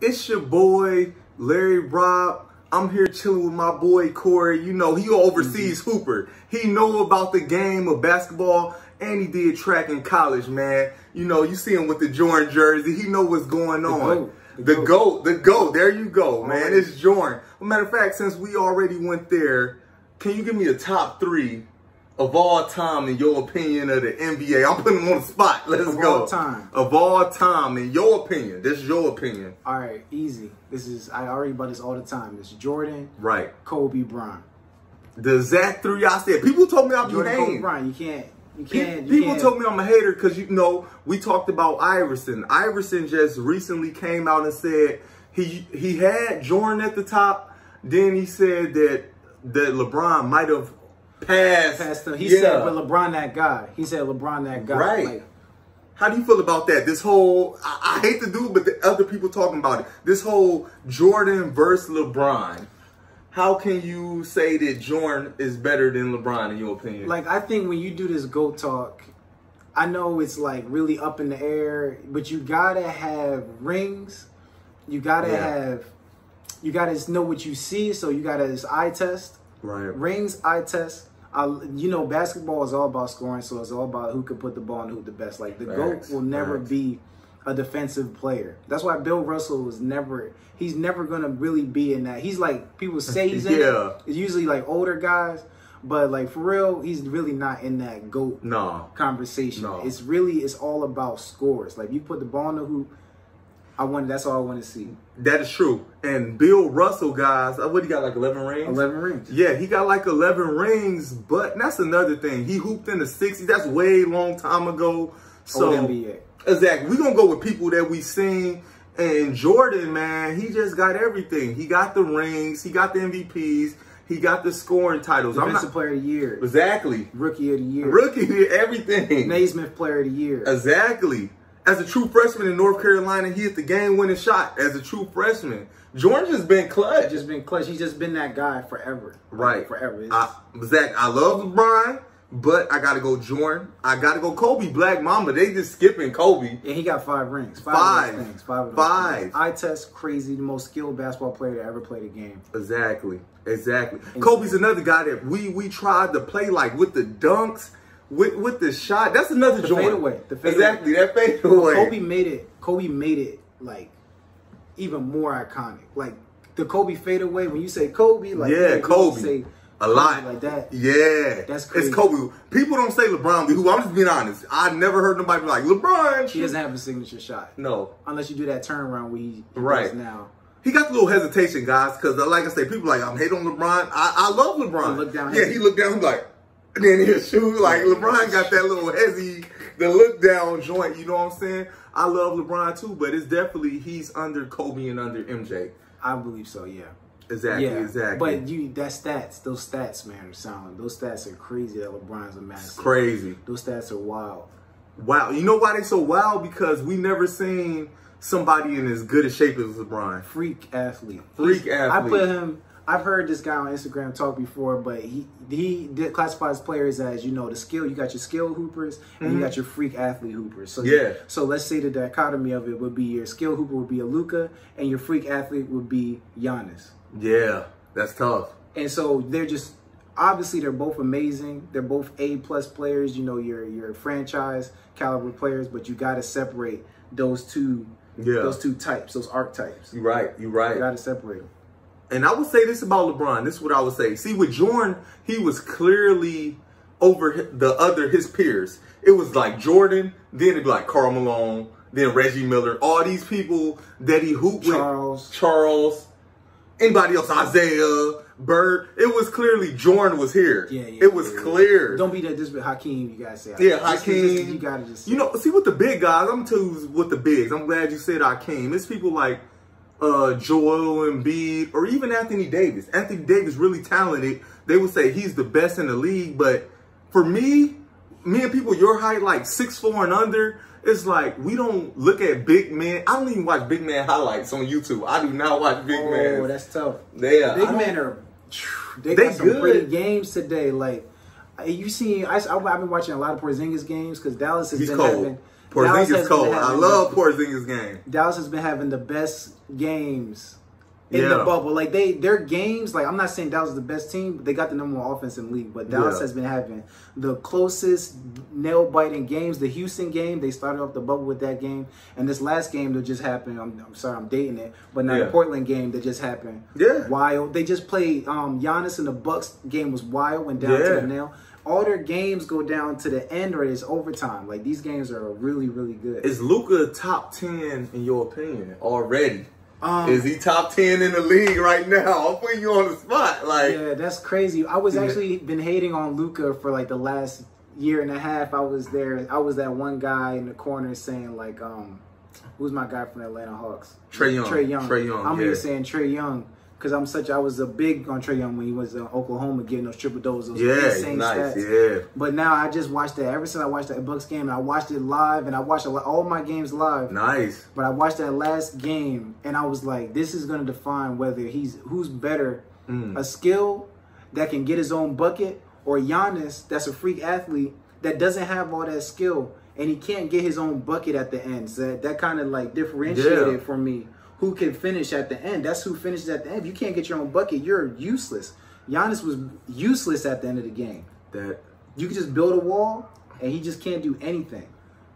It's your boy, Larry Rob. I'm here chilling with my boy, Cory. You know, he overseas hooper. He know about the game of basketball, and he did track in college, man. You know, you see him with the Jordan jersey. He know what's going on. The GOAT. There you go, man. It's Jordan. Matter of fact, since we already went there, can you give me a top 3 of all time, in your opinion, of the NBA? I'm putting him on the spot. Let's go. Of all time. Of all time, in your opinion. This is your opinion. All right, easy. I argue about this all the time. It's Jordan, right? Kobe, Bron. The exact 3 I said. People told me I'd be hating. Kobe, Bron. People told me I'm a hater because, you know, we talked about Iverson. Iverson just recently came out and said he had Jordan at the top. Then he said that LeBron might have passed him. He said, but LeBron that guy. He said LeBron that guy. Right. Like, how do you feel about that? This whole, I hate to do it, but the other people talking about it. This whole Jordan versus LeBron. How can you say that Jordan is better than LeBron in your opinion? Like, I think when you do this GOAT talk, I know it's like really up in the air, but you gotta have rings. You gotta you gotta know what you see. So you gotta eye test. Right. Rings, eye test. You know, basketball is all about scoring, so it's all about who can put the ball in who the best. Like, the GOAT will never be a defensive player. That's why Bill Russell was he's never going to really be in that. He's like, people say he's in it. It's usually like older guys, but like for real, he's really not in that GOAT conversation. No. It's all about scores. Like, you put the ball in the hoop, that's all I want to see. That is true. And Bill Russell, guys, what he got, like 11 rings? 11 rings. Yeah, he got like 11 rings, but that's another thing. He hooped in the 60s. That's way long time ago. So NBA. Exactly. We're going to go with people that we seen. And Jordan, man, he just got everything. He got the rings. He got the MVPs. He got the scoring titles. Defensive Player of the Year. Exactly. Rookie of the Year. Rookie of the Year, everything. Naismith Player of the Year. Exactly. As a true freshman in North Carolina, he hit the game-winning shot as a true freshman. Jordan just been clutch. He's just been that guy forever. Right. Like, forever. Zach, I love LeBron, but I got to go Jordan. I got to go Kobe. Black Mamba. They just skipping Kobe. And he got 5 rings. Five. Eye test, crazy. The most skilled basketball player to ever play the game. Exactly. Kobe's another guy that we tried to play like with the dunks. With the shot, that's another joint. The fadeaway. Exactly, that fadeaway. Kobe made it like even more iconic. Like the Kobe fadeaway. When you say Kobe, like Kobe, say a lot like that. Yeah, that's crazy. It's Kobe. People don't say LeBron, but I'm just being honest. I never heard nobody be like LeBron. He doesn't have a signature shot. No, unless you do that turnaround where he does now. He got the little hesitation, guys, because like I say, people like I'm hating on LeBron. I love LeBron. He looked down. Yeah, he looked down. He's like. And then his shoes, like LeBron got that little hezzy, the look down joint, you know what I'm saying? I love LeBron too, but it's definitely, he's under Kobe and under MJ. I believe so, yeah. Exactly. But those stats, man, are sound. Those stats are crazy that LeBron's a master. It's crazy. Those stats are wild. Wow. You know why they so wild? Because we never seen somebody in as good a shape as LeBron. Freak athlete. I've heard this guy on Instagram talk before, but he did classify his players as, you know, the skill. You got your skill hoopers and you got your freak athlete hoopers. So so let's say the dichotomy of it would be your skill hooper would be a Luka and your freak athlete would be Giannis. Yeah, that's tough. And so they're just obviously they're both amazing. They're both A+ players. You know, your franchise caliber players, but you got to separate those two types, those archetypes. You're right. You got to separate them. And I would say this about LeBron. This is what I would say. See, with Jordan, he was clearly over his peers. It was like Jordan, then it'd be like Karl Malone, then Reggie Miller, all these people that he hooped with. Charles, anybody else, Isaiah, Bird. It was clearly Jordan was here. It was clear. Don't be that just with Hakeem, you guys say. Yeah, Hakeem. You gotta just. You know, see with the big guys, I'm gonna tell you with the bigs. I'm glad you said Hakeem. It's people like Joel Embiid, or even Anthony Davis. Anthony Davis really talented. They would say he's the best in the league, but for me and people your height, like 6'4" and under, it's like we don't look at big men. I don't even watch big man highlights on YouTube. I do not watch big men. Oh, that's tough. Big men are they got some pretty games today. Like you see, I've been watching a lot of Porzingis games because Dallas has been having. Porzingis cold. I love Porzingis game. Dallas has been having the best games in the bubble. Like their games, like I'm not saying Dallas is the best team, but they got the number one offense in the league. But Dallas has been having the closest nail biting games. The Houston game, they started off the bubble with that game, and this last game that just happened. I'm sorry, I'm dating it, but now the Portland game that just happened. Wild. They just played Giannis and the Bucks game was wild, went down to the nail. All their games go down to the end or it's overtime. Like these games are really, really good. Is Luka top 10 in your opinion already? Is he top 10 in the league right now? I'm putting you on the spot. Like, yeah, that's crazy. I was actually been hating on Luka for like the last year and a half. I was there. I was that one guy in the corner saying like, who's my guy from the Atlanta Hawks? Trae Young. Trae Young. I'm here saying Trae Young because I was a big on Trae Young when he was in Oklahoma getting those triple doubles. Those insane stats. But now I just watched that. Ever since I watched that Bucks game, and I watched it live, and I watched all my games live. Nice. But I watched that last game, and I was like, this is going to define whether who's better, a skill that can get his own bucket, or Giannis that's a freak athlete that doesn't have all that skill, and he can't get his own bucket at the end. So that kind of like differentiated for me. Who can finish at the end? That's who finishes at the end. If you can't get your own bucket, you're useless. Giannis was useless at the end of the game. You can just build a wall, and he just can't do anything.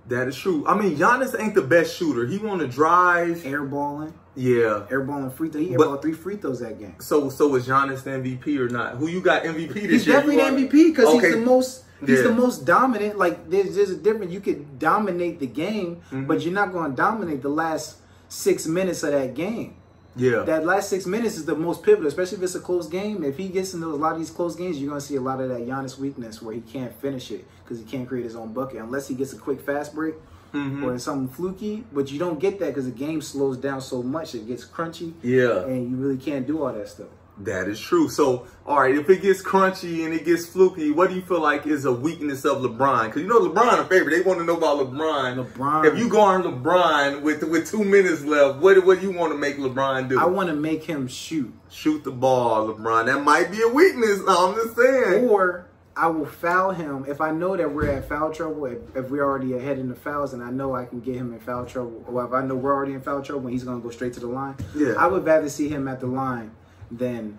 That is true. I mean, Giannis ain't the best shooter. He want to drive. Airballing. Yeah. Airballing free throw. He airballed 3 free throws that game. So is Giannis the MVP or not? Who you got MVP this year? He's definitely the MVP because he's the most... He's the most dominant. Like, there's a difference. You could dominate the game, but you're not going to dominate the last 6 minutes of that game. Yeah. That last 6 minutes is the most pivotal, especially if it's a close game. If he gets into a lot of these close games, you're going to see a lot of that Giannis weakness where he can't finish it because he can't create his own bucket unless he gets a quick fast break or something fluky. But you don't get that because the game slows down so much. It gets crunchy. Yeah. And you really can't do all that stuff. That is true. So, all right, if it gets crunchy and it gets fluky, what do you feel like is a weakness of LeBron? Because you know LeBron a favorite. They want to know about LeBron. If you guard LeBron with 2 minutes left, what do you want to make LeBron do? I want to make him shoot. Shoot the ball, LeBron. That might be a weakness. I'm just saying. Or I will foul him if I know that we're at foul trouble. If we're already ahead in the fouls and I know I can get him in foul trouble, or if I know we're already in foul trouble and he's going to go straight to the line, I would rather see him at the line than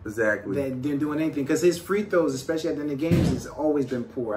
doing anything, because his free throws, especially at the end of games, has always been poor.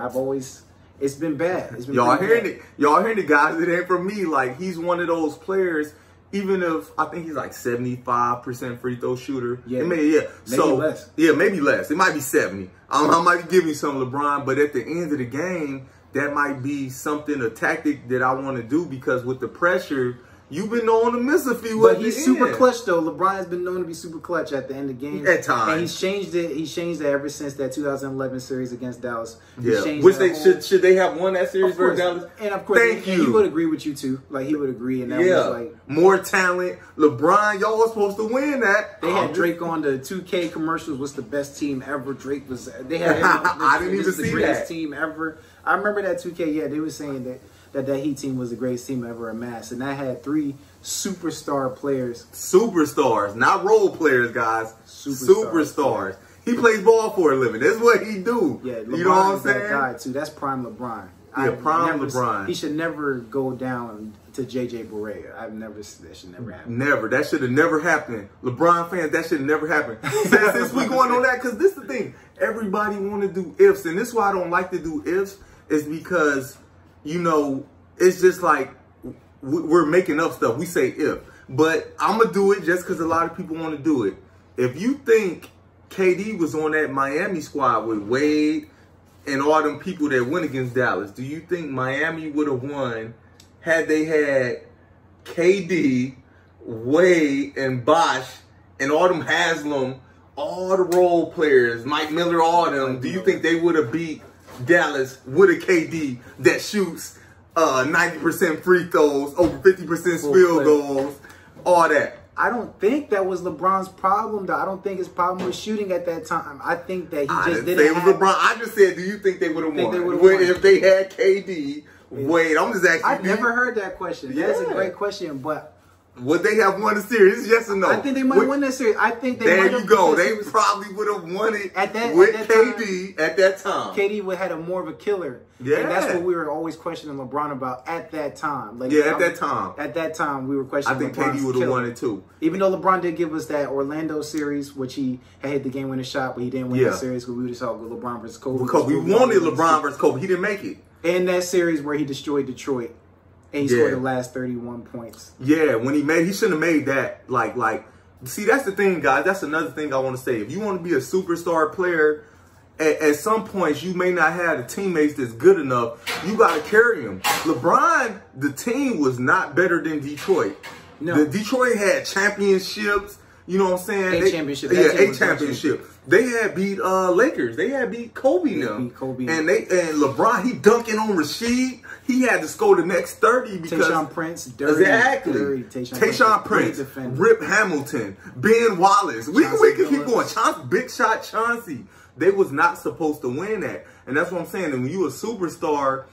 It's been bad. It's been y'all hearing it. Y'all hearing it, guys. It ain't from me. Like, he's one of those players. Even if I think he's like 75% free throw shooter. Maybe less. Yeah, maybe less. It might be 70. I might be giving you some LeBron, but at the end of the game, that might be a tactic that I want to do, because with the pressure, you've been known to miss a few. But he's super clutch, though. LeBron has been known to be super clutch at the end of games. At times. And he's changed it. He's changed it ever since that 2011 series against Dallas. Yeah. Which should they have won that series versus Dallas? And of course, he would agree with you too. Like, he would agree. And that was like more talent. LeBron, y'all was supposed to win that. They had Drake on the 2K commercials. What's the best team ever? Drake was. They had. I didn't even see the greatest team ever. I remember that 2K. Yeah, they were saying that Heat team was the greatest team ever amassed, and that had 3 superstar players. Superstars, not role players, guys. Superstars. He plays ball for a living. That's what he do. Yeah, LeBron, you know what I'm saying? That guy too. That's prime LeBron. Yeah, prime LeBron. He should never go down to JJ Barea. That should never happen. Never. That should have never happened. LeBron fans, that should have never happened. Since we going on that, because this is the thing. Everybody want to do ifs, and this is why I don't like to do ifs, is because, you know, it's just like we're making up stuff. We say if. But I'm going to do it just because a lot of people want to do it. If you think KD was on that Miami squad with Wade and all them people that went against Dallas, do you think Miami would have won had they had KD, Wade, and Bosh, and all them Haslam, all the role players, Mike Miller, all them? Do you think they would have beat Dallas with a KD that shoots 90% free throws, over 50% field goals, all that? I don't think that was LeBron's problem, though. I don't think his problem was shooting at that time. I think that he just didn't say it was LeBron. I just said, do you think they would have won? If they had KD, Wade? I'm just asking. I've never heard that question. That's a great question, but Would they have won the series? Yes or no? I think they might have won that series. I think they there might you have, go. They probably would have won it with KD at that time. KD would have had more of a killer. Yeah. And that's what we were always questioning LeBron about at that time. Like, yeah, at that time. At that time, we were questioning I think KD would have won it too. Even though LeBron did give us that Orlando series, which he had hit the game-winning shot, but he didn't win that series because we just saw LeBron versus Kobe. Because we wanted LeBron versus Kobe. He didn't make it. And that series where he destroyed Detroit. And he scored the last 31 points. Yeah, when he shouldn't have made that. Like, see, that's the thing, guys. That's another thing I want to say. If you want to be a superstar player, at some points you may not have the teammates that's good enough. You got to carry them. LeBron, the team was not better than Detroit. No. The Detroit had championships. You know what I'm saying? 8 championships. Yeah, 8 championships. They had beat Lakers. They had beat Kobe now. Beat Kobe. And LeBron, he dunking on Rasheed. He had to score the next 30 because Tayshaun Prince, dirty. Tayshaun Prince, Rip Hamilton, Ben Wallace. We can keep going. Big Shot Chauncey. They was not supposed to win that. And that's what I'm saying. And when you a superstar,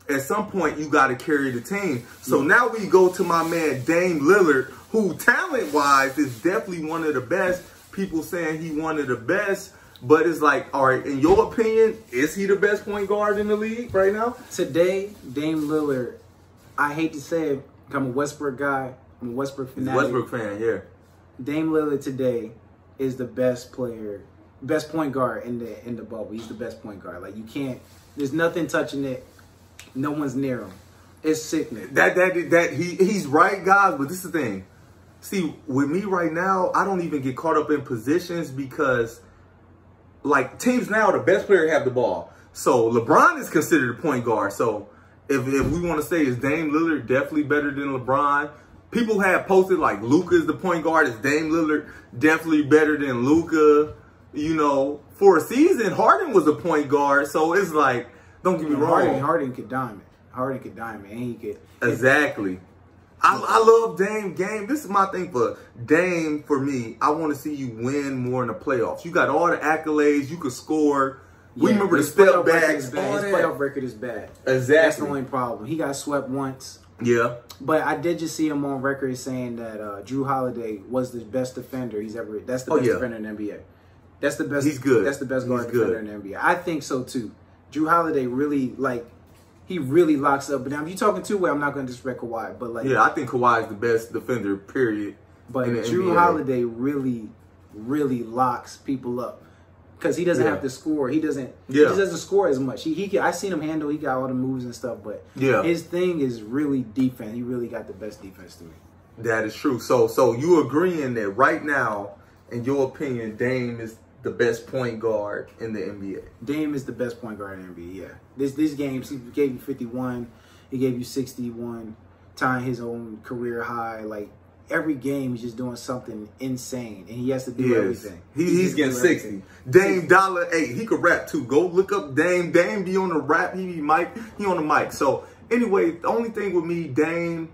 at some point you got to carry the team. So now we go to my man Dame Lillard, who talent-wise is definitely one of the best. People saying he one of the best. But it's like, all right, in your opinion, is he the best point guard in the league right now? Today, Dame Lillard, I hate to say it, I'm a Westbrook guy. I'm a Westbrook fanatic. Westbrook fan, yeah. Dame Lillard today is the best player, best point guard in the bubble. He's the best point guard. Like, you can't, there's nothing touching it. No one's near him. It's sickening. He's right, guys, but this is the thing. See, with me right now, I don't even get caught up in positions because, like, teams now, the best player have the ball. So LeBron is considered a point guard. So if we want to say is Dame Lillard definitely better than LeBron, people have posted like Luka is the point guard. Is Dame Lillard definitely better than Luka? You know, for a season, Harden was a point guard. So it's like, don't get me wrong. Harden could dime it. Harden could dime it, and he could. Exactly. I love Dame game. This is my thing for Dame. For me, I want to see you win more in the playoffs. You got all the accolades. You could score. We remember the step backs. His playoff record is bad. Exactly. That's the only problem. He got swept once. Yeah. But I did just see him on record saying that Drew Holiday was the best defender he's ever. That's the best defender in the NBA. That's the best. He's good. That's the best guard defender in the NBA. I think so too. Drew Holiday really he really locks up. But now, if you're talking two-way, I'm not going to disrespect Kawhi. But like, yeah, I think Kawhi is the best defender, period. But Drew NBA. Holiday really, really locks people up because he doesn't have to score. He doesn't. He just doesn't score as much. I seen him handle. He got all the moves and stuff. But his thing is really defense. He really got the best defense to me. That is true. So you agreeing that right now, in your opinion, Dame is the best point guard in the NBA? Dame is the best point guard in the NBA, yeah. These games, he gave you 51, he gave you 61, tying his own career high. Like, every game he's just doing something insane, and he has to do everything. He's getting 60. Dame $8. He could rap too. Go look up Dame. Dame be on the rap. He on the mic. So anyway, the only thing with me, Dame,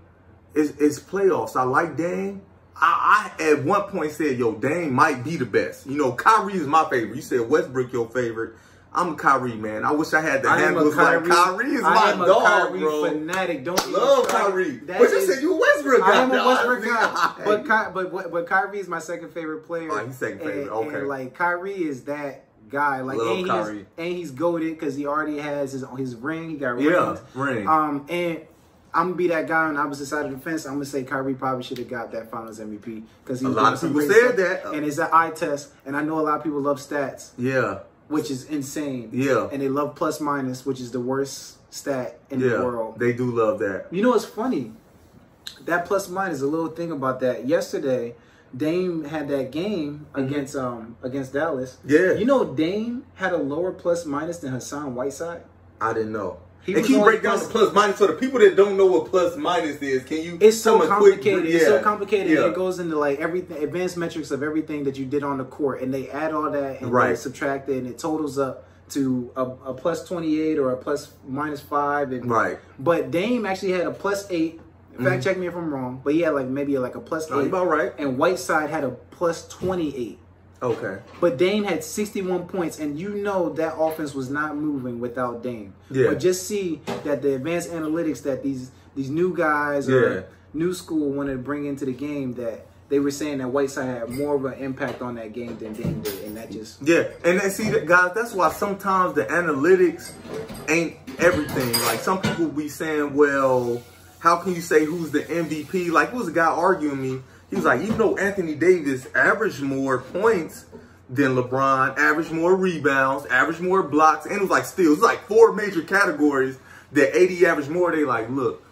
is playoffs. I like Dame. I at one point said, yo, Dame might be the best. You know, Kyrie is my favorite. You said Westbrook your favorite. I'm a Kyrie, man. I wish I had the handles like Kyrie is my dog, Kyrie bro. Fanatic. Don't love Kyrie. But you said you a Westbrook guy. I am a Westbrook guy. But Kyrie is my second favorite player. Oh, he's second favorite. Okay. And like, Kyrie is that guy. Like, and he's goated because he already has his ring. He got rings. Ring. And I'm going to be that guy on the opposite side of the fence. I'm going to say Kyrie probably should have got that Finals MVP. Because a lot of people said that. And it's an eye test. And I know a lot of people love stats. Yeah. Which is insane. Yeah. And they love plus minus, which is the worst stat in the world. They do love that. You know what's funny? That plus minus, a little thing about that. Yesterday, Dame had that game against Dallas. Yeah. You know Dame had a lower plus minus than Hassan Whiteside? I didn't know. And can you break down the plus minus for the people that don't know what plus minus is? Can you? It's so complicated. It's so complicated. It goes into like everything, advanced metrics of everything that you did on the court, and they add all that and they subtract it, and it totals up to a plus 28 or a plus minus 5. And, But Dame actually had a plus 8. Fact check me if I'm wrong, but he had like maybe like a plus 8. About right. And Whiteside had a plus 28. Okay. But Dame had 61 points, and you know that offense was not moving without Dame. Yeah. But just see that the advanced analytics that these new guys or new school wanted to bring into the game that they were saying that Whiteside had more of an impact on that game than Dame did, and that just and then see, guys, that's why sometimes the analytics ain't everything. Like some people be saying, well, how can you say who's the MVP? Like, there was a guy arguing me. He was like, even though Anthony Davis averaged more points than LeBron, averaged more rebounds, averaged more blocks, and it was like steals. It's like 4 major categories that AD averaged more. They like, look,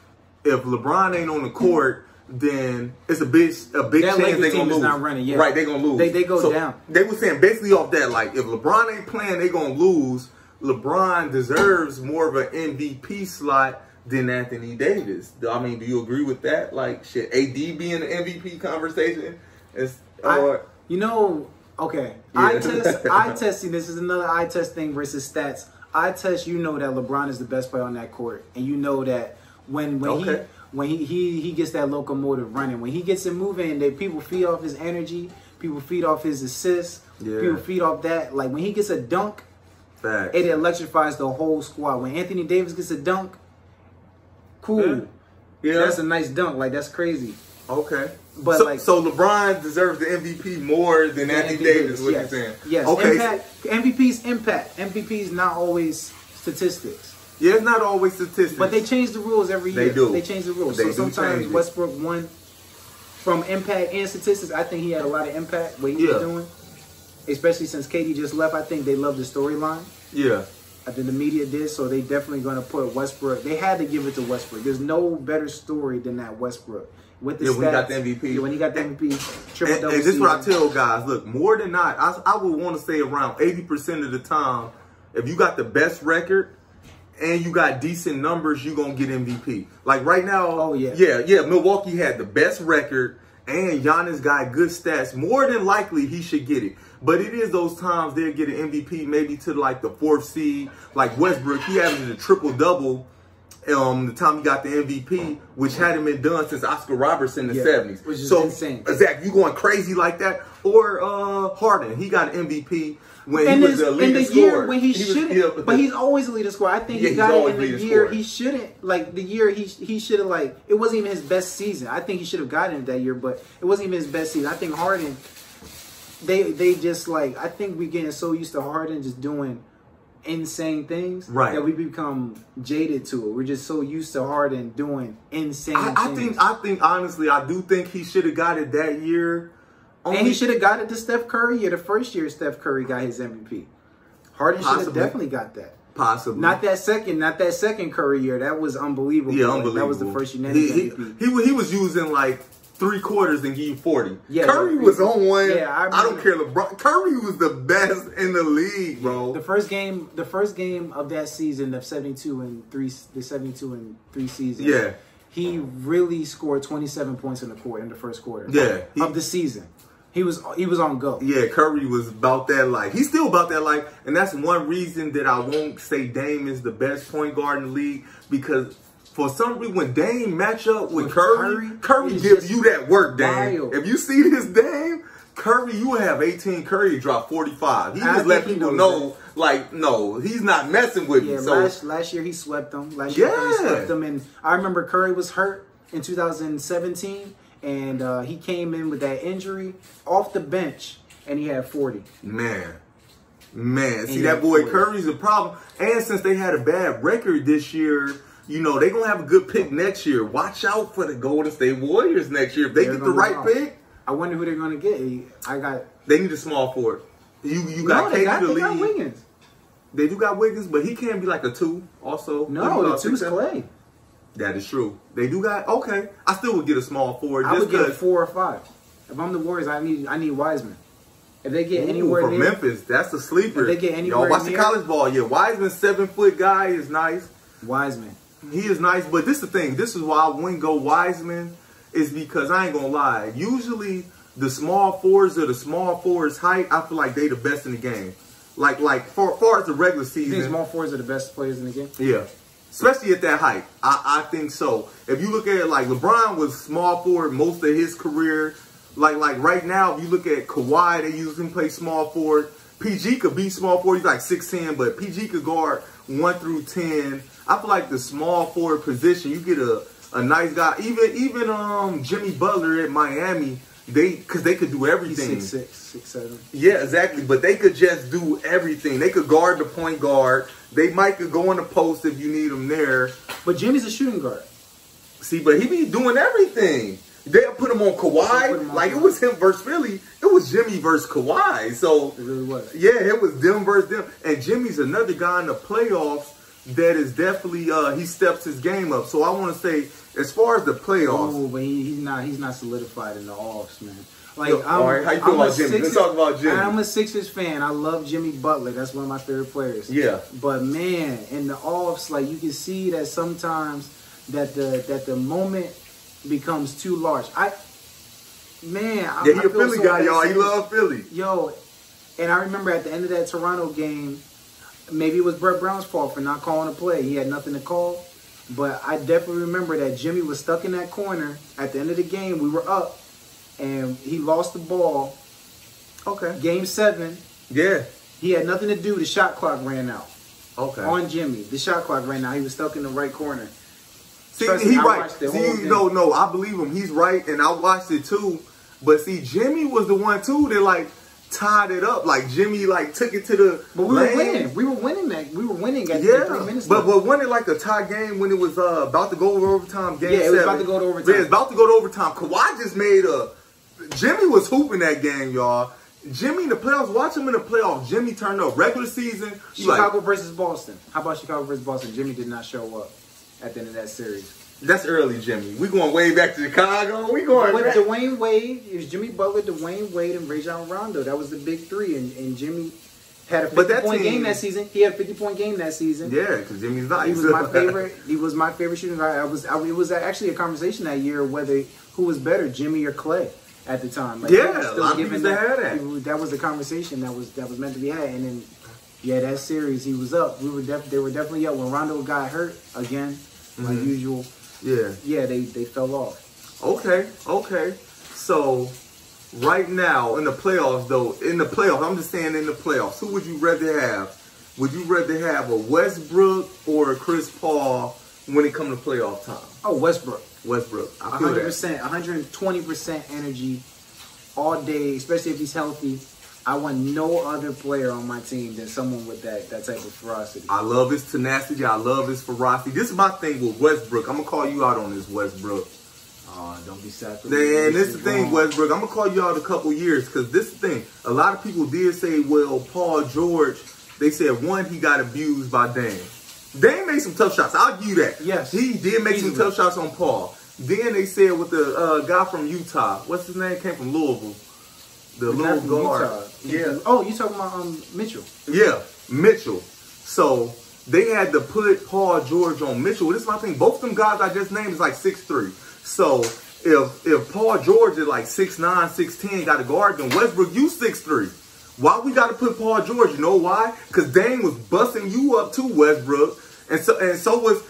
if LeBron ain't on the court, then it's a big chance they're gonna lose. Not running, Right, they're gonna lose. They go down. They were saying basically off that, like, if LeBron ain't playing, they gonna lose. LeBron deserves more of an MVP slot than Anthony Davis. I mean, do you agree with that? Like, should AD be in the MVP conversation? Okay. Eye testing. This is another eye test thing versus stats. Eye test, you know that LeBron is the best player on that court, and you know that when he gets that locomotive running, when he gets it moving, people feed off his energy, people feed off his assists, people feed off that. Like when he gets a dunk, it electrifies the whole squad. When Anthony Davis gets a dunk, cool. Yeah. That's a nice dunk. Like, that's crazy. Okay. But so LeBron deserves the MVP more than Anthony Davis, what you're saying? Yes. Okay. MVP's impact. MVP's not always statistics. Yeah, it's not always statistics. But they change the rules every year. They do. They change the rules. So sometimes Westbrook won from impact and statistics. I think he had a lot of impact, what he was doing. Especially since KD just left. I think they love the storyline. Yeah. I think the media did, so they definitely going to put Westbrook. They had to give it to Westbrook. There's no better story than that Westbrook. With the stats, when he got the MVP. Yeah, when he got the MVP. Triple-double and this is what I tell guys. Look, more than not, I would want to say around 80% of the time, if you got the best record and you got decent numbers, you're going to get MVP. Like right now, Milwaukee had the best record and Giannis got good stats. More than likely, he should get it. But it is those times they'll get an MVP maybe to like the 4th seed. Like Westbrook, he averaged a triple-double the time he got the MVP, which hadn't been done since Oscar Robertson in the 70s. Which is insane. Zach, you going crazy like that? Or Harden, he got an MVP when he was the leading scorer. Year when he shouldn't, but he's always a leading scorer. I think he got it in the year he shouldn't. Like the year he should have, like, it wasn't even his best season. I think he should have gotten it that year, but it wasn't even his best season. I think Harden, they just like, I think we're getting so used to Harden just doing insane things that we become jaded to it. We're just so used to Harden doing insane things. I think honestly, I do think he should have got it that year. And he should have got it to Steph Curry. Yeah, the first year Steph Curry got his MVP. Harden should have definitely got that. Possibly. Not that second Curry year. That was unbelievable. Yeah, unbelievable. That was the first unanimous MVP. He was using like 3 quarters and give you 40. Yeah, Curry was on one. Yeah, I don't care. LeBron. Curry was the best in the league, bro. The first game of that season of 72 and 3 season. Yeah. He really scored 27 points in the court in the first quarter. Yeah. Of the season. He was on go. Yeah, Curry was about that life. He's still about that life, and that's one reason that I won't say Dame is the best point guard in the league, because for some reason, when Dame match up with Curry gives you that work, Dame. Wild. If you see this Dame, Curry, you will have 18. Curry drop 45. He just let people know, like, no, he's not messing with me. So last year he swept them. Last year he swept them, and I remember Curry was hurt in 2017, and he came in with that injury off the bench, and he had 40. Man, see that boy Curry's a problem. And since they had a bad record this year, you know, they're going to have a good pick next year. Watch out for the Golden State Warriors next year. If they get the right pick. I wonder who they're going to get. They need a small forward. You got KD to lead. They got Wiggins. They do got Wiggins, but he can't be like a 2 also. No, the 2's Clay. That is true. They do got, okay. I still would get a small forward. I would get 4 or 5. If I'm the Warriors, I need Wiseman. If they get anywhere from near Memphis, that's a sleeper. If they get anywhere Y'all watch the college ball. Yeah, Wiseman, 7-foot guy is nice. Wiseman. He is nice, but this is the thing. This is why I wouldn't go Wiseman, is because I ain't gonna lie. Usually the small forwards or the small forwards height, I feel like they the best in the game. Like far as the regular season. You think small forwards are the best players in the game? Yeah. Especially at that height. I think so. If you look at it, like LeBron was small forward most of his career. Like right now, if you look at Kawhi, they usually play small forward. PG could be small forward. He's like 6'10", but PG could guard 1 through 10. I feel like the small forward position, you get a nice guy. Even Jimmy Butler at Miami, because they could do everything. He's 6'6", 6'7". Yeah, exactly. But they could just do everything. They could guard the point guard. They might could go in the post if you need them there. But Jimmy's a shooting guard. See, but he be doing everything. They'll put him on Kawhi. Like, it was him versus Philly. It was Jimmy versus Kawhi. So, it really was. Yeah, it was them versus them. And Jimmy's another guy in the playoffs that is definitely, he steps his game up. So, I want to say, as far as the playoffs. Oh, but he's not solidified in the offs, man. Like, all right, how you feel about Jimmy? Let's talk about Jimmy. I'm a Sixers fan. I love Jimmy Butler. That's one of my favorite players. Yeah. But, man, in the offs, like, you can see that sometimes that the moment becomes too large. He a Philly guy, y'all. He love Philly. Yo, and I remember at the end of that Toronto game, maybe it was Brett Brown's fault for not calling a play. He had nothing to call. But I definitely remember that Jimmy was stuck in that corner. At the end of the game, we were up, and he lost the ball. Okay. Game 7. Yeah. He had nothing to do. The shot clock ran out. Okay. On Jimmy. The shot clock ran out. He was stuck in the right corner. See, he's right. See, no, I believe him. He's right, and I watched it too. But see, Jimmy was the one too that like tied it up. Like Jimmy like took it to the. But we were winning. We were winning that. We were winning at 3 minutes. But wasn't it like a tie game when it was about to go over overtime? Game 7. It was about to go to overtime. Yeah, it was about to go to overtime. Kawhi just made a. Jimmy was hooping that game, y'all. Jimmy in the playoffs. Watch him in the playoffs. Jimmy turned up. Regular season. Chicago versus Boston. How about Chicago versus Boston? Jimmy did not show up at the end of that series. That's early, Jimmy. We going way back to Chicago. We going with Dwayne Wade. It was Jimmy Butler, Dwayne Wade, and Rajon Rondo. That was the big three. And Jimmy had a 50-point game that season. He had a 50-point game that season. Yeah, because Jimmy's nice. He was my favorite. He was my favorite shooting guard. It was actually a conversation that year whether who was better, Jimmy or Clay, at the time. Like, yeah, a lot of people had that. That was the conversation that was meant to be had. And then, yeah, that series he was up. They were definitely up when Rondo got hurt again, like usual. Yeah, they fell off. Okay. So, right now, in the playoffs, I'm just saying in the playoffs, who would you rather have? Would you rather have a Westbrook or a Chris Paul when it comes to playoff time? Oh, Westbrook. I feel 100%, 120% energy all day, especially if he's healthy. I want no other player on my team than someone with that type of ferocity. I love his tenacity. I love his ferocity. This is my thing with Westbrook. I'm going to call you out on this, Westbrook. Don't be sad. And this is the thing, Westbrook. I'm going to call you out a couple years because this is the thing. A lot of people did say, well, Paul George, they said, one, he got abused by Dame. Dame made some tough shots. I'll give you that. Yes. He did make some tough shots on Paul. Then they said with the guy from Utah, what's his name? Came from Louisville. The little guard. Yeah. Oh, you talking about Mitchell? Yeah, Mitchell. So they had to put Paul George on Mitchell. This is my thing. Both of them guys I just named is like 6'3". So if Paul George is like 6'9", 6'10", got to guard, then Westbrook, you 6'3". Why we got to put Paul George? You know why? Because Dame was busting you up too, Westbrook, and so was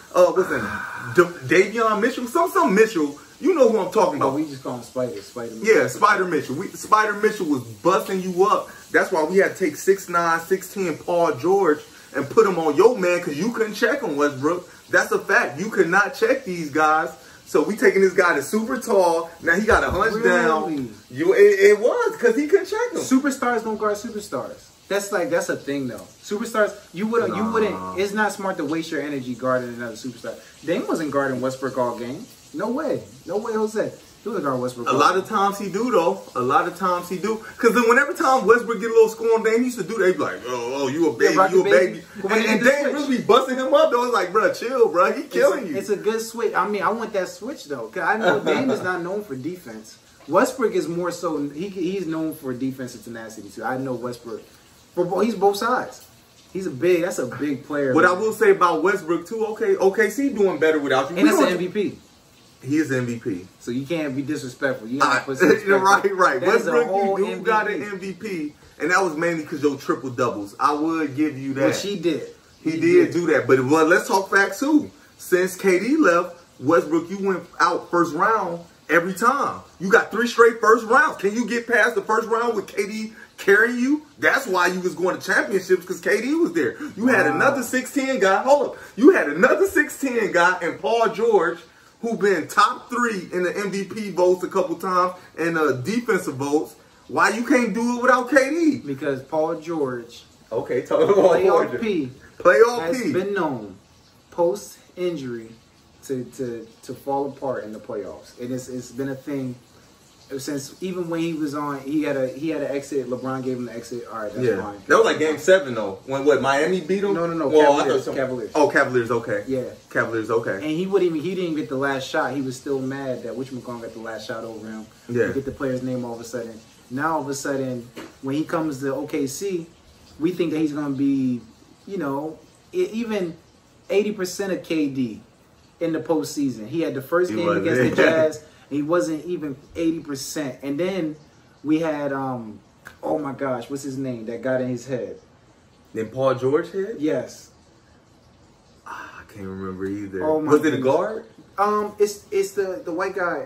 Davion Mitchell, some Mitchell. You know who I'm talking about. Oh, we just call him Spider Mitchell. Yeah, Spider Mitchell. Spider Mitchell was busting you up. That's why we had to take 6'9", 6'10" Paul George and put him on your man because you couldn't check him, Westbrook. That's a fact. You could not check these guys. So we taking this guy that's super tall. Now he got a hunch down. It was because he couldn't check him. Superstars don't guard superstars. That's a thing though. Superstars, you wouldn't. It's not smart to waste your energy guarding another superstar. Dame wasn't guarding Westbrook all game. No way, Jose. He was guarding Westbrook. A lot of times he do though. A lot of times he do. Because then whenever time Westbrook get a little score on Dame, he used to do that. He be like, oh, you a baby, you a baby. And Dame really be busting him up though. It's like, bro, chill, bro. He killing you. It's a good switch. I mean, I want that switch though. Because I know Dame is not known for defense. Westbrook is more so. He's known for defensive tenacity too. I know Westbrook. He's both sides. That's a big player. What I will say about Westbrook too, OKC doing better without you. And that's an MVP. He is MVP. So you can't be disrespectful. You right. Westbrook, you got an MVP. And that was mainly because your triple doubles. I would give you that. Well, she did. He did do that. But let's talk facts too. Since KD left, Westbrook, you went out first round every time. You got 3 straight first rounds. Can you get past the first round with KD carrying you? That's why you was going to championships, because KD was there. You had another 6'10" guy. Hold up. You had another 6'10" guy and Paul George who been top 3 in the MVP votes a couple times and defensive votes. Why you can't do it without KD? Because Paul George, okay, talk about playoff P, has P. been known post injury to fall apart in the playoffs. It's been a thing since even when he was on. He had an exit. LeBron gave him the exit. All right, that's fine. That was like Game 7 though. When Miami beat him. No. Well, Cavaliers. Oh, Cavaliers. Okay. Yeah. Cavaliers. Okay. And he didn't get the last shot. He was still mad that McConnell got the last shot over him. Yeah. Get the player's name all of a sudden. Now all of a sudden, when he comes to OKC, we think that he's going to be, even 80% of KD in the postseason. He had the first game against the Jazz. He wasn't even 80%. And then we had, oh my gosh, what's his name that got in his head? Then Paul George hit? Yes. I can't remember either. Oh my was it a guard? It's the white guy.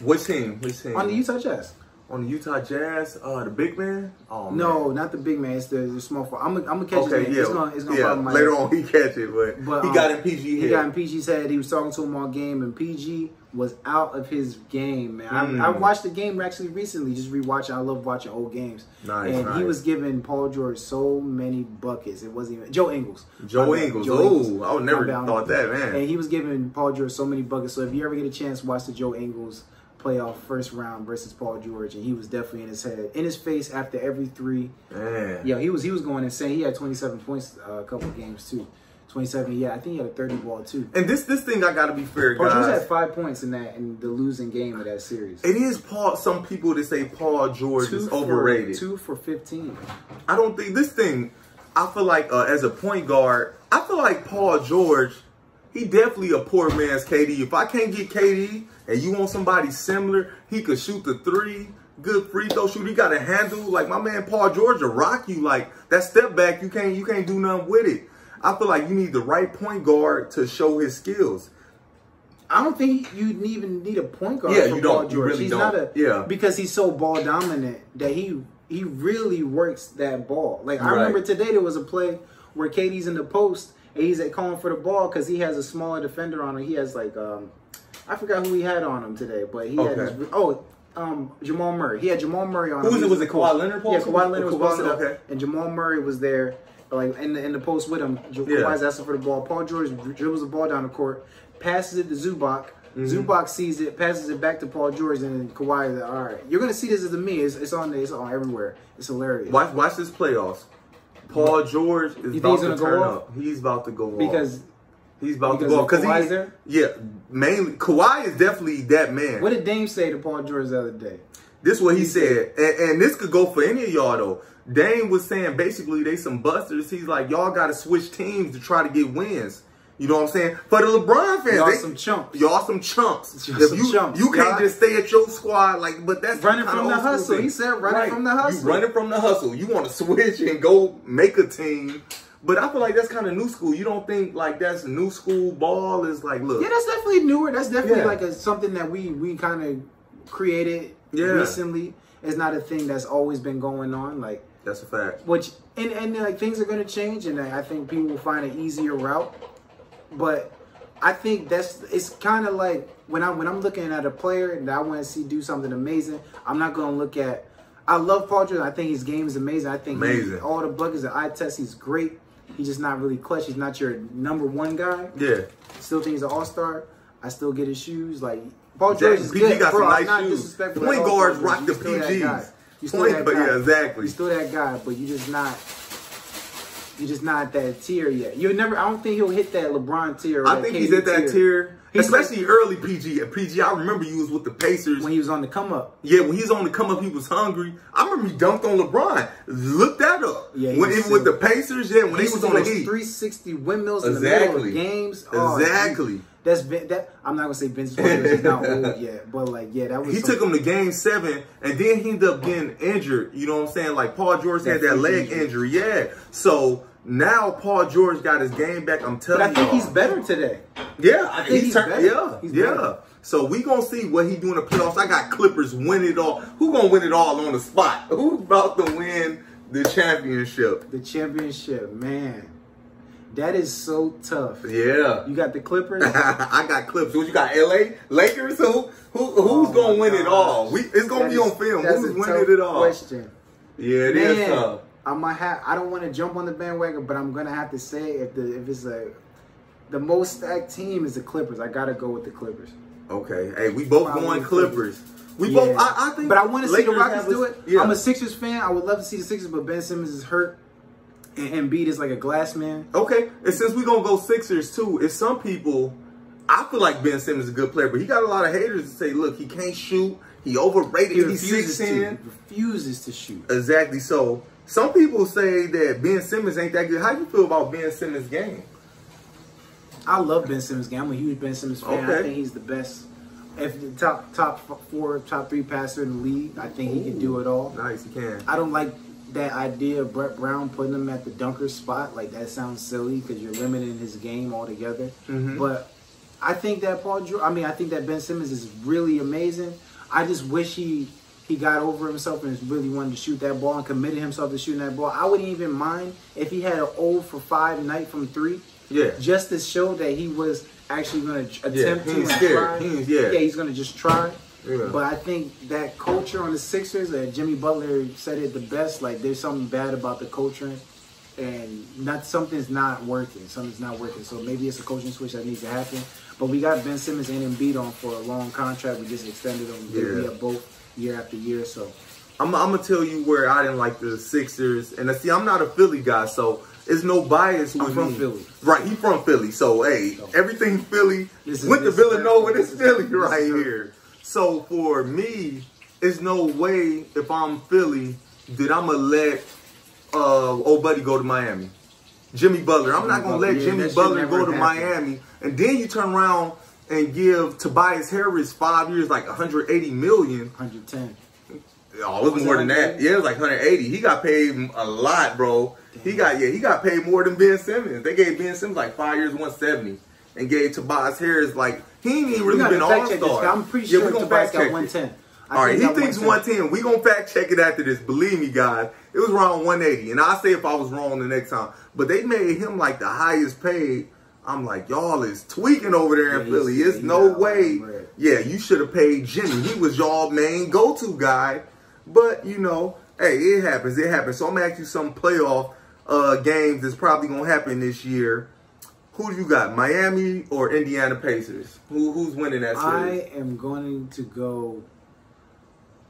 Which team? On the Utah Jazz. On the Utah Jazz, the big man? Oh, no, man. not the big man. It's the small forward. I'm gonna catch his name. Yeah. It's gonna pop my later head. on he catch it, but he got in PG head. He got in PG's head. He was talking to him all game, and PG was out of his game, man. I watched the game actually recently, just rewatching. I love watching old games. Nice. He was giving Paul George so many buckets. It wasn't even Joe Ingles. Joe Ingles. I would never thought that, man. And he was giving Paul George so many buckets. So if you ever get a chance, watch the Joe Ingles playoff first round versus Paul George, and he was definitely in his head, in his face after every 3. Man. Yeah, he was going insane. He had 27 points a couple of games too. 27. Yeah, I think he had a 30 ball too. And this thing I gotta be fair, Paul guys. George had 5 points in the losing game of that series. It is some people that say Paul George is overrated. 2 for 15. I don't think this thing. I feel like as a point guard, I feel like Paul George. He definitely a poor man's KD. If I can't get KD and you want somebody similar, he could shoot the 3, good free throw shooter. He got a handle. Like my man Paul George will rock you. Like that step back, you can't do nothing with it. I feel like you need the right point guard to show his skills. I don't think you even need a point guard. Yeah, for you Paul don't. George. You really He's don't. Not because he's so ball dominant that he really works that ball. Like I remember today there was a play where KD's in the post. And he's calling for the ball because he has a smaller defender on him. He has like I forgot who he had on him today, but he had Jamal Murray. He had Jamal Murray on him. Who was it? Was it Kawhi Leonard? Yeah, Kawhi Leonard was posted up, and Jamal Murray was there, like in the post with him. Kawhi's asking for the ball. Paul George dribbles the ball down the court, passes it to Zubac. Zubac sees it, passes it back to Paul George, and Kawhi is like, all right, you're gonna see this as a me. It's on everywhere. It's hilarious. Watch this playoffs. Paul George is about to turn up. He's about to go off. Because he's about to go off. Kawhi's there? Yeah, mainly. Kawhi is definitely that man. What did Dame say to Paul George the other day? This is what he said. And this could go for any of y'all, though. Dame was saying, basically, they some busters. He's like, y'all got to switch teams to try to get wins. You know what I'm saying? For the LeBron fans, y'all some chumps. Y'all some chumps. You can't just stay at your squad, like, but that's running from the hustle. He said running from the hustle. You running from the hustle. You want to switch and go make a team. But I feel like that's kind of new school. You don't think like that's new school ball? Is like, look. Yeah, that's definitely newer. That's definitely like something that we kind of created recently. It's not a thing that's always been going on. Like that's a fact. Which and like things are going to change, and I think people will find an easier route. But I think it's kind of like when I'm looking at a player that I want to see do something amazing, I'm not going to look at. I love Paul George. I think his game is amazing. I think all the buckets that I test, he's great. He's just not really clutch. He's not your #1 guy. Yeah. Still think he's an all-star. I still get his shoes. Like Paul George is PG good. got Bro, some nice shoes. Point guards rock the PGs. Yeah, exactly. You're still that guy, but you're just not that tier yet. I don't think he'll hit that LeBron tier. I think he's at that tier. Especially early PG. PG, I remember you was with the Pacers. When he was on the come up. Yeah, when he was on the come up, he was hungry. I remember he dunked on LeBron. Look that up. Yeah, when even with the Pacers, when he was on the Heat. 360 windmills in the middle of games. Exactly. That I'm not gonna say Vince Williams is not old yet, but like that was. He took him to Game 7, and then he ended up getting injured. You know what I'm saying? Like Paul George had that leg injury. Yeah. So now Paul George got his game back. I'm telling you. But I think he's better today. Yeah, I think he's better. Yeah, better. So we gonna see what he do in the playoffs. I got Clippers win it all. Who gonna win it all on the spot? Who's about to win the championship? The championship, man. That is so tough. Yeah. You got the Clippers? I got Clippers. What you got? LA? Lakers? Who's going to win it all? It's going to be on film. Who's winning it all? Question. Yeah, it is tough. I don't want to jump on the bandwagon, but I'm going to have to say if it's the most stacked team is the Clippers. I got to go with the Clippers. Okay. Hey, we both going Clippers. We both, I think. But I want to see the Rockets do it. Yeah. I'm a Sixers fan. I would love to see the Sixers, but Ben Simmons is hurt. And Embiid is like a glass man. Okay. And since we're going to go Sixers too, it's some people, I feel like Ben Simmons is a good player, but he got a lot of haters that say, look, he can't shoot. He overrated. He refuses to shoot. Exactly. So some people say that Ben Simmons ain't that good. How do you feel about Ben Simmons' game? I love Ben Simmons' game. I'm a huge Ben Simmons fan. Okay. I think he's the best. If the top 4, top 3 passer in the league, I think he can do it all. Nice, he can. I don't like that idea of Brett Brown putting him at the dunker spot. Like, that sounds silly because you're limiting his game altogether. But I think that I think that Ben Simmons is really amazing. I just wish he got over himself and really wanted to shoot that ball and committed himself to shooting that ball. I wouldn't even mind if he had an 0 for 5 night from 3. Yeah. Just to show that he was actually going to attempt to and try. He's going to just try. Yeah. But I think that culture on the Sixers, Jimmy Butler said it the best, like there's something bad about the culture and something's not working. Something's not working. So maybe it's a coaching switch that needs to happen. But we got Ben Simmons and Embiid on for a long contract. We just extended them. We have both year after year. So I'm going to tell you where I didn't like the Sixers. And see, I'm not a Philly guy, so there's no bias with me. I'm from Philly. Right, he from Philly. So, hey, everything Philly. Went to Villanova, this Philly right here. So, for me, it's no way if I'm Philly that I'm going to let old buddy go to Miami. Jimmy Butler. I'm not going to let Jimmy Butler go to Miami. And then you turn around and give Tobias Harris 5 years, like $180 million. 110. Oh, it was more than that. Yeah, it was like 180. He got paid a lot, bro. He got paid more than Ben Simmons. They gave Ben Simmons like 5 years, 170, and gave Tobias Harris like he ain't even really been all-star. I'm pretty sure Tobias got 110. All right, he thinks 110. We gonna fact check it after this. Believe me, guys, it was around 180, and I'll say if I was wrong the next time. But they made him like the highest paid. I'm like, y'all is tweaking over there in Philly. It's no way. Yeah, you should have paid Jimmy. He was y'all main go-to guy. But, you know, hey, it happens. It happens. So I'm going to ask you some playoff games that's probably going to happen this year. Who do you got, Miami or Indiana Pacers? Who's winning that series? I am going to go,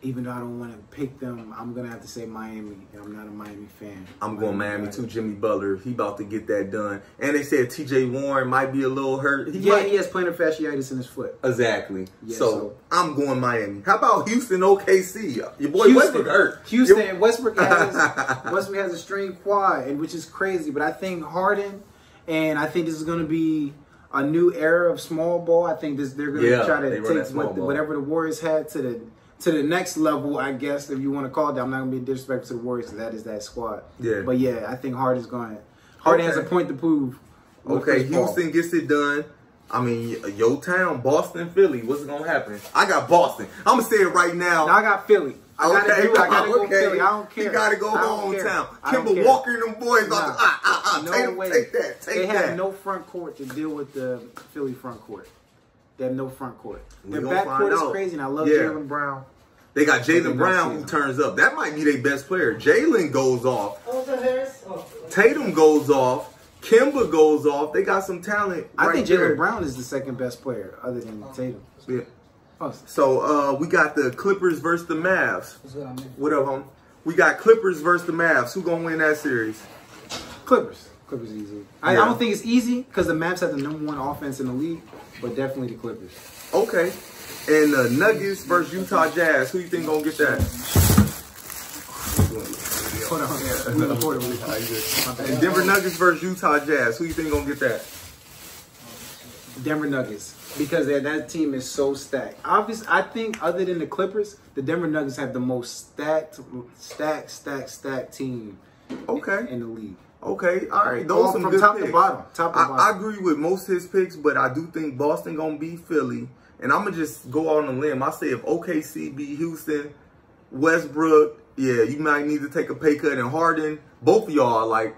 even though I don't want to pick them, I'm going to have to say Miami. I'm not a Miami fan. I'm going Miami too. Jimmy Butler, he about to get that done. And they said T.J. Warren might be a little hurt. He has plantar fasciitis in his foot. Exactly. Yeah, so I'm going Miami. How about Houston, OKC? Your boy Westbrook hurt. Westbrook has a strained quad, and which is crazy. But I think Harden, and I think this is going to be a new era of small ball. I think they're going to try to take whatever the Warriors had to the next level, I guess, if you want to call it that. I'm not going to be disrespectful to the Warriors, because that is that squad. Yeah. But, yeah, I think Harden has a point to prove. Okay, Houston gets it done. I mean, your town, Boston, Philly, what's going to happen? I got Boston. I'm going to say it right now. I got Philly. I got to go Philly. I don't care. You got to go hometown. Kimber Walker and them boys about to, take that. They have no front court to deal with the Philly front court. They have no front court. Their backcourt is crazy, and I love Jaylen Brown. They got Jaylen Brown who turns up. That might be their best player. Jaylen goes off. Tatum goes off. Kimba goes off. They got some talent. I think Jaylen Brown is the second best player other than Tatum. Yeah. So we got the Clippers versus the Mavs. What up, homie? We got Clippers versus the Mavs. Who gonna win that series? Clippers. Clippers easy. I don't think it's easy because the Mavs have the #1 offense in the league, but definitely the Clippers. Okay. And the Nuggets versus Utah Jazz. Who you think gonna get that? Hold on. And Denver Nuggets versus Utah Jazz. Who you think gonna get that? Denver Nuggets. Because that team is so stacked. Obviously, I think other than the Clippers, the Denver Nuggets have the most stacked team in the league. Okay, all right. Those some good top picks. To bottom. Top to bottom. I agree with most of his picks, but I do think Boston gonna beat Philly. And I'm gonna just go out on a limb. I say if OKC beat Houston, Westbrook, yeah, you might need to take a pay cut. And Harden, both of y'all, like,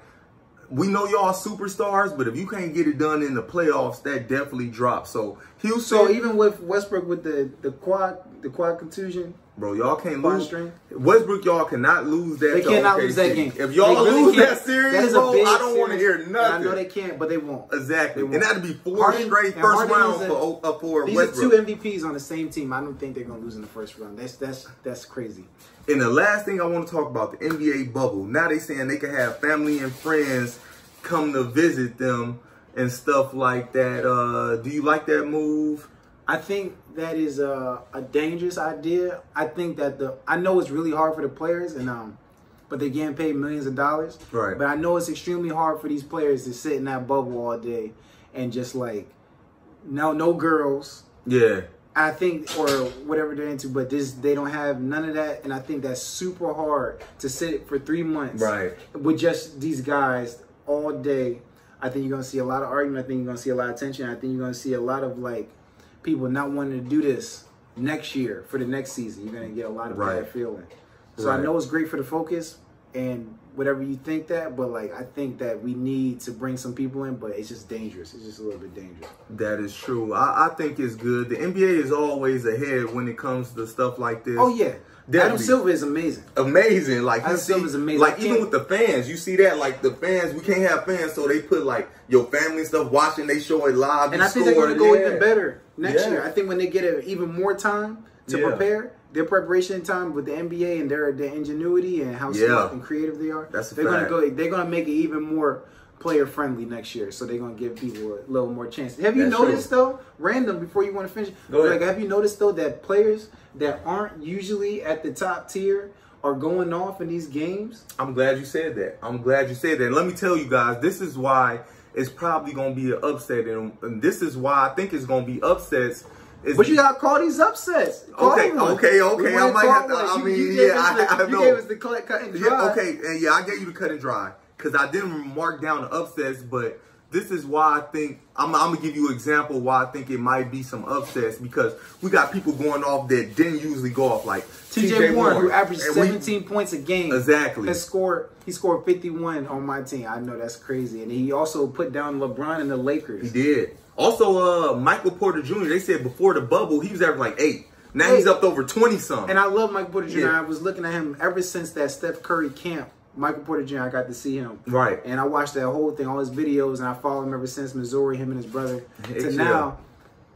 we know y'all superstars, but if you can't get it done in the playoffs, that definitely drops. So Houston. So even with Westbrook with the quad contusion, bro, y'all can't lose. String. Westbrook, y'all cannot lose that. They cannot lose that game. If y'all lose that series, bro, I don't want to hear nothing. And I know they can't, but they won't. Exactly. They and that'd be 4 straight first round for these Westbrook. These are 2 MVPs on the same team. I don't think they're gonna lose in the first round. That's crazy. And the last thing I want to talk about, the NBA bubble. Now they saying they can have family and friends come to visit them and stuff like that. Do you like that move? I think that is a dangerous idea. I think that I know it's really hard for the players, and but they're getting paid millions of dollars. Right. But I know it's extremely hard for these players to sit in that bubble all day and just like no girls. Yeah. I think, or whatever they're into, but they don't have none of that, and I think that's super hard to sit for 3 months, right, with just these guys all day. I think you're gonna see a lot of argument. I think you're gonna see a lot of tension. I think you're gonna see a lot of like people not wanting to do this next year for the next season. You're gonna get a lot of bad feeling. So I know it's great for the focus and whatever you think that, but like I think that we need to bring some people in, but it's just dangerous. It's just a little bit dangerous. That is true. I think it's good. The NBA is always ahead when it comes to stuff like this. Oh yeah. Adam Silver is amazing. Amazing. Like Adam Silver is amazing. Like even with the fans, you see that, like the fans, we can't have fans, so they put like your family and stuff watching, they show it live. And I think they're gonna go even better next year. I think when they get even more time to prepare, their preparation time with the NBA and their ingenuity and how smart and creative they are, they're gonna make it even more player friendly next year. So they're gonna give people a little more chance. Have you noticed though, random before you want to finish, like have you noticed though that players that aren't usually at the top tier are going off in these games? I'm glad you said that. I'm glad you said that. And let me tell you guys, this is why it's probably gonna be an upset, and this is why I think it's gonna be upsets. But you gotta call these upsets. Okay. I might have to. I mean, you gave us the cut and dry. Yeah, okay, and I gave you the cut and dry because I didn't mark down the upsets. But this is why I think I'm gonna give you an example why I think it might be some upsets, because we got people going off that didn't usually go off, like TJ Warren, who averaged 17 points a game. Exactly. He scored 51 on my team. I know that's crazy, and he also put down LeBron and the Lakers. He did. Also, Michael Porter Jr., they said before the bubble, he was averaging like 8. Now he's up to over 20-something. And I love Michael Porter Jr. Yeah. I was looking at him ever since that Steph Curry camp. Michael Porter Jr., I got to see him. Right. And I watched that whole thing, all his videos, and I followed him ever since Missouri, him and his brother. To now,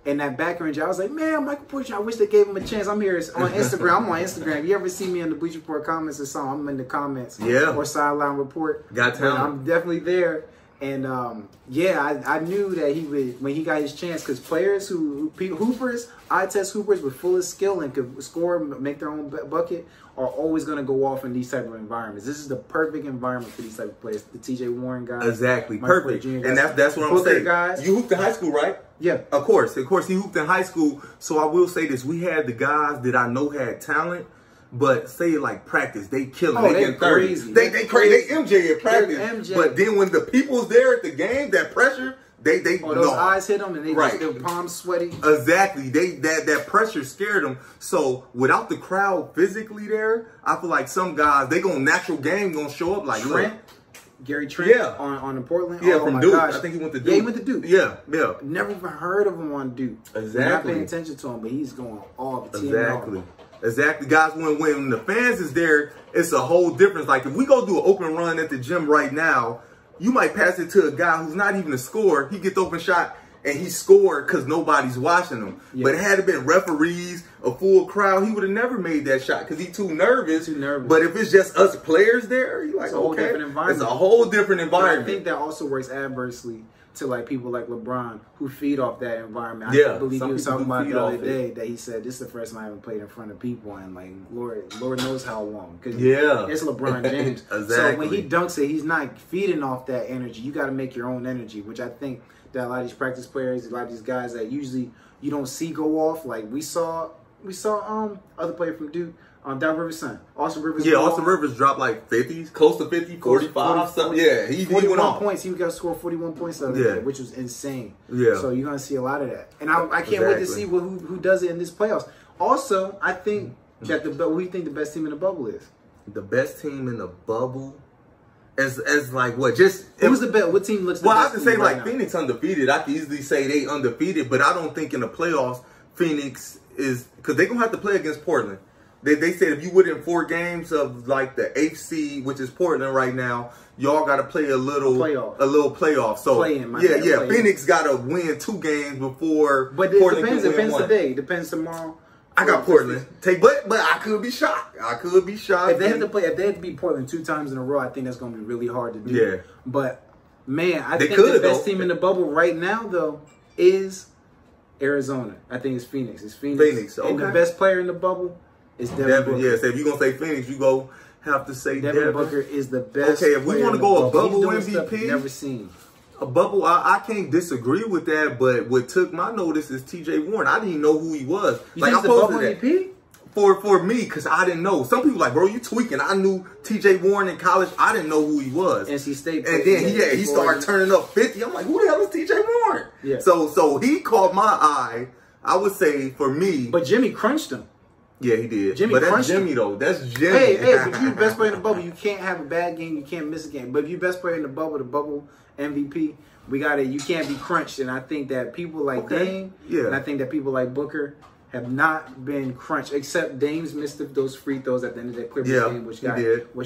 in that background, I was like, man, Michael Porter Jr., I wish they gave him a chance. I'm here on Instagram. I'm on Instagram. You ever see me in the Bleacher Report comments or something, I'm in the comments. Yeah. Or Sideline Report. Got talent. I'm definitely there. And yeah, I knew that he would when he got his chance, because players hoopers, eye test hoopers with full of skill and could score, make their own bucket, are always going to go off in these type of environments. This is the perfect environment for these type of players. The TJ Warren guys, exactly, perfect. And that's what I'm saying. Guys. You hooped in high school, right? Yeah, of course. He hooped in high school. So I will say this: we had the guys that I know had talent. But say like practice, they kill it. They get 30. Crazy. They crazy. They MJ at practice. MJ. But then when the people's there at the game, that pressure, those eyes hit them and their palms sweaty. Exactly. That pressure scared them. So without the crowd physically there, I feel like some guys, they gonna natural game gonna show up like Gary Trent on the Portland. Yeah, from Duke. Gosh. I think he went to Duke. Yeah, he went to Duke. Yeah. Never even heard of him on Duke. Exactly. I'm not paying attention to him, but he's going off. Exactly, guys. When the fans is there, it's a whole difference. Like if we go do an open run at the gym right now, you might pass it to a guy who's not even a scorer. He gets the open shot and he scored because nobody's watching him. Yeah. But had it been referees, a full crowd, he would have never made that shot because he's too nervous. But if it's just us players there, you're like, okay, it's a whole different environment. But I think that also works adversely to like people like LeBron who feed off that environment. I believe he was talking about the other day that he said this is the first time I haven't played in front of people, and like Lord knows how long. Because it's LeBron James. Exactly. So when he dunks it, he's not feeding off that energy. You got to make your own energy, which I think that a lot of these practice players, a lot of these guys that usually you don't see go off. Like we saw other player from Duke. Down River's son. Austin Rivers. Yeah, Austin Rivers dropped like 50s, close to 50, 45, something. Yeah, he went off. Points. He got to score 41 points the other day, which was insane. Yeah. So you're going to see a lot of that. And I can't wait to see who does it in this playoffs. Also, I think that who do you think the best team in the bubble is? The best team in the bubble? as like what? Just who's the best? What team looks the well, best? I can say like now? Phoenix undefeated. I can easily say they undefeated, but I don't think in the playoffs Phoenix is, because they're gonna have to play against Portland. They said if you win 4 games of like the 8th seed, which is Portland right now, y'all got to play a little playoff. So Phoenix got to win 2 games before. But it Portland depends today. Depends tomorrow. I got Portland. But I could be shocked. If they have to beat Portland 2 times in a row, I think that's going to be really hard to do. Yeah. But man, I think the best team in the bubble right now though is Arizona. I think it's Phoenix. Phoenix. Okay. And the best player in the bubble is Devin Booker. Yeah, so if you're going to say Phoenix, you go have to say Devin Booker is the best. Okay, if we want to go a bubble MVP, never seen. A bubble, I can't disagree with that, but what took my notice is T.J. Warren. I didn't even know who he was. You think the bubble MVP? For me, because I didn't know. Some people like, bro, you tweaking. I knew T.J. Warren in college. I didn't know who he was. NC State. And then he started turning up 50. I'm like, who the hell is T.J. Warren? Yeah. So he caught my eye, I would say, for me. But Jimmy crunched him. Yeah, he did. But that's Jimmy, though. That's Jimmy. Hey, but you best player in the bubble. You can't have a bad game. You can't miss a game. But if you best player in the bubble MVP, you can't be crunched. And I think that people like Dame, and I think that people like Booker have not been crunched, except Dame's missed those free throws at the end of that Clippers game, which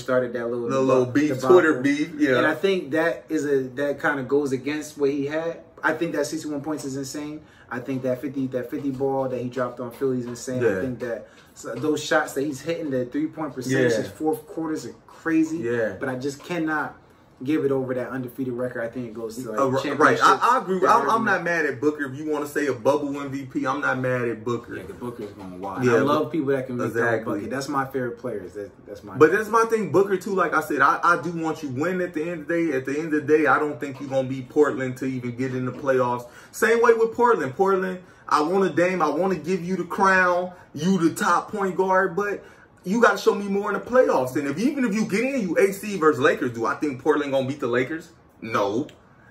started that little beef, Twitter beef. Yeah, and I think that kind of goes against what he had. I think that 61 points is insane. I think that 50 ball that he dropped on Philly is insane. I think that those shots that he's hitting, the 3-point percentage, his fourth quarters are crazy. Yeah, but I just cannot give it over that undefeated record. I think it goes to like right. I agree. I'm not mad at Booker. If you want to say a bubble MVP, I'm not mad at Booker. Yeah, the Booker's going to wild. Yeah, I love people that can make that bucket. That's my favorite players. That's my. But that's my thing, Booker too. Like I said, I do want you win at the end of the day. At the end of the day, I don't think you're going to beat Portland to even get in the playoffs. Same way with Portland. Portland, I want a Dame. I want to give you the crown. You the top point guard, but you got to show me more in the playoffs. And even if you get in, you AC versus Lakers, do I think Portland going to beat the Lakers? No.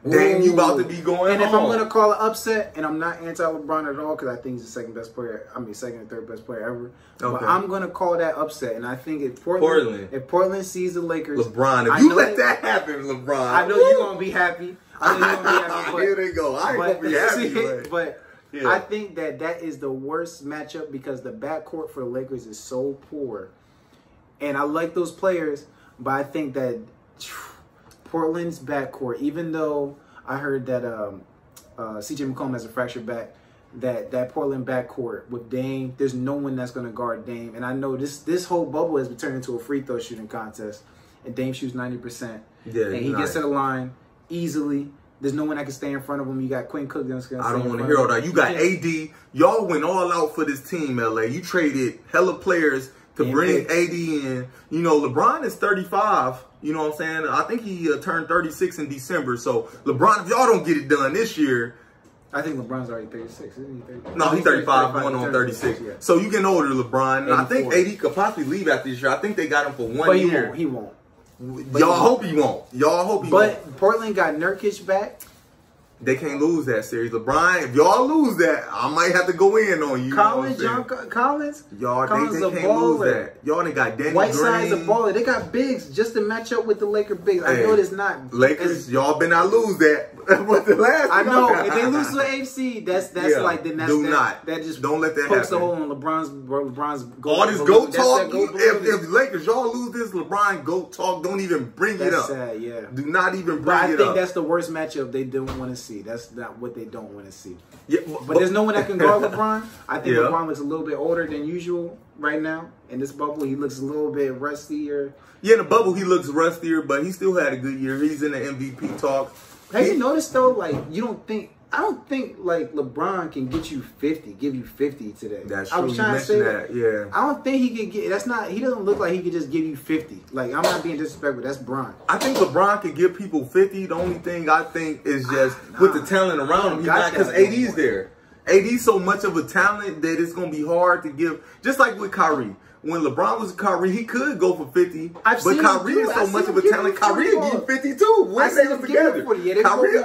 Dang, you about to be going And if I'm going to call an upset, and I'm not anti-LeBron at all, because I think he's the second or third best player ever. Okay. But I'm going to call that upset. And I think if Portland sees the Lakers. LeBron, if you let that happen, LeBron. I know you're going to be happy. Here they go. I ain't going to be happy, but yeah. I think that is the worst matchup because the backcourt for the Lakers is so poor. And I like those players, but I think that Portland's backcourt, even though I heard that C.J. McCollum has a fractured back, that Portland backcourt with Dame, there's no one that's going to guard Dame. And I know this whole bubble has been turned into a free throw shooting contest. And Dame shoots 90%. Yeah, and he gets to the line easily. There's no one that can stay in front of him. You got Quinn Cook that's going to I don't want to hear all that. You got AD. Y'all went all out for this team, LA. You traded hella players to bring AD in. You know, LeBron is 35. You know what I'm saying? I think he turned 36 in December. So, LeBron, if y'all don't get it done this year. I think LeBron's already 36, isn't he? 35? No, he's 35, going on 36. Yeah. So, you getting older, LeBron. And I think AD could possibly leave after this year. I think they got him for 1 year. He won't. Y'all hope he won't. But Portland got Nurkic back. They can't lose that series. LeBron, if y'all lose that, I might have to go in on you. Collins. Y'all, they can't lose that. Y'all ain't got Danny Whiteside's a baller. They got bigs just to match up with the Lakers bigs. I know it's not. Lakers, y'all better not lose that. But the last I know. If they lose to the AFC, that's like, then that's that just don't let that pokes happen. a hole in LeBron's goal. All this GOAT talk. If Lakers, y'all lose this LeBron GOAT talk, don't even bring it up. That's sad, yeah. Do not even bring it up. I think that's the worst matchup they don't want to see. That's not what they don't want to see. Yeah, but there's no one that can guard LeBron. I think LeBron looks a little bit older than usual right now. In this bubble, he looks a little bit rustier. Yeah, in the bubble, he looks rustier, but he still had a good year. He's in the MVP talk. Have you noticed, though, like, I don't think, like, LeBron can give you 50 today. That's true. I was trying to say that. Yeah. I don't think he can get, he doesn't look like he could just give you 50. Like, I'm not being disrespectful. That's Bron. I think LeBron could give people 50. The only thing I think is just with the talent around him, he's not, because AD's there. AD's so much of a talent that it's going to be hard to give, just like with Kyrie. When LeBron was Kyrie, he could go for 50. But Kyrie is so much of a talent. Kyrie would give 50 too. When they was together. Kyrie,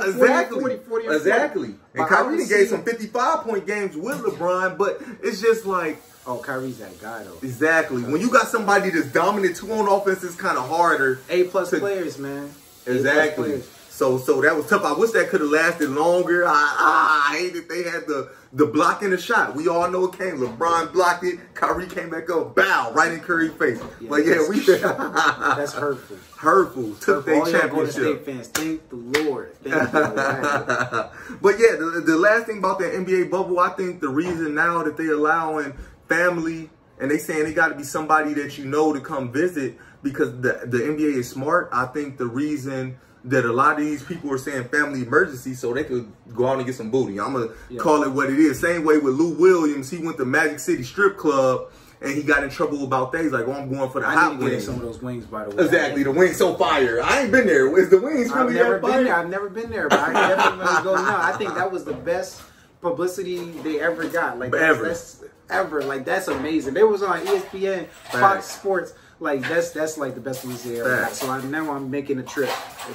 exactly. And Kyrie gave some 55-point games with LeBron, but it's just like Oh, Kyrie's that guy though. Exactly. When you got somebody that's dominant too on offense, it's kind of harder. A+ players, man. Exactly. So that was tough. I wish that could have lasted longer. I hated they had the block in the shot. We all know it came. LeBron blocked it. Kyrie came back up, bow, right in Curry's face. Yeah, but yeah, that's hurtful. Hurtful. Took their championship. Golden State fans, thank the Lord. Thank the Lord. But yeah, the last thing about that NBA bubble, I think the reason now that they allowing family and they saying they got to be somebody that you know to come visit because the NBA is smart. I think the reason that a lot of these people are saying family emergency so they could go out and get some booty. I'm going to call it what it is. Same way with Lou Williams. He went to Magic City Strip Club and he got in trouble about things like, oh, I'm going for the hot wings. Some of those wings, by the way. Exactly. The wings so fire. I ain't been there. Is the wings really I've never been there, but I can definitely go now. I think that was the best publicity they ever got. Like, that's That's amazing. They was on ESPN, Fox Sports. Like that's like the best news they ever got. So I'm making a trip.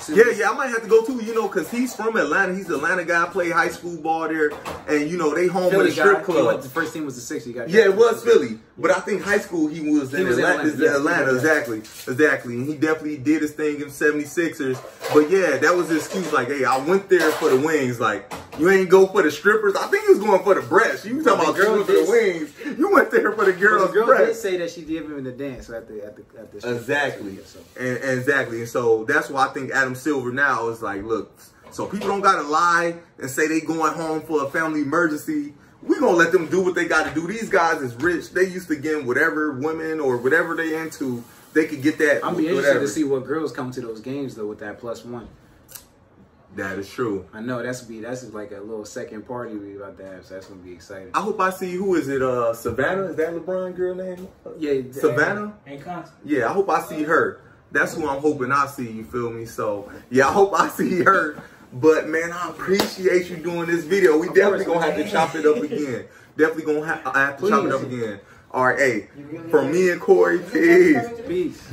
Yeah, I might have to go too. You know, because he's from Atlanta. He's an Atlanta guy. Played high school ball there, and you know they home with a strip club. The first team was the 60s. Yeah, it was Philly, but I think high school he was in Atlanta. Exactly. And he definitely did his thing in 76ers. But yeah, that was his excuse. Like, hey, I went there for the wings. Like, you ain't go for the strippers. I think he was going for the breasts. You talking about girls for the wings? You went there for the girls' breasts. The girl did say that she gave him the dance at the exactly. Exactly. And so that's why I think Adam Silver now is like, look, so people don't gotta lie and say they going home for a family emergency. We gonna let them do what they gotta do. These guys is rich. They used to get whatever women or whatever they into. They could get that. I'm be interested to see what girls come to those games though with that +1. That is true. I know that's like a little second party we about to have, so that's gonna be exciting. I hope I see who is it? Savannah? Is that LeBron girl name? Yeah, Savannah. And Constant. Yeah, I hope I see her. That's who I'm hoping I see. You feel me? So yeah, I hope I see her. But man, I appreciate you doing this video. We definitely gonna have to chop it up again. Definitely gonna have to chop it up again. All right, hey, from me and Cory, peace. Peace.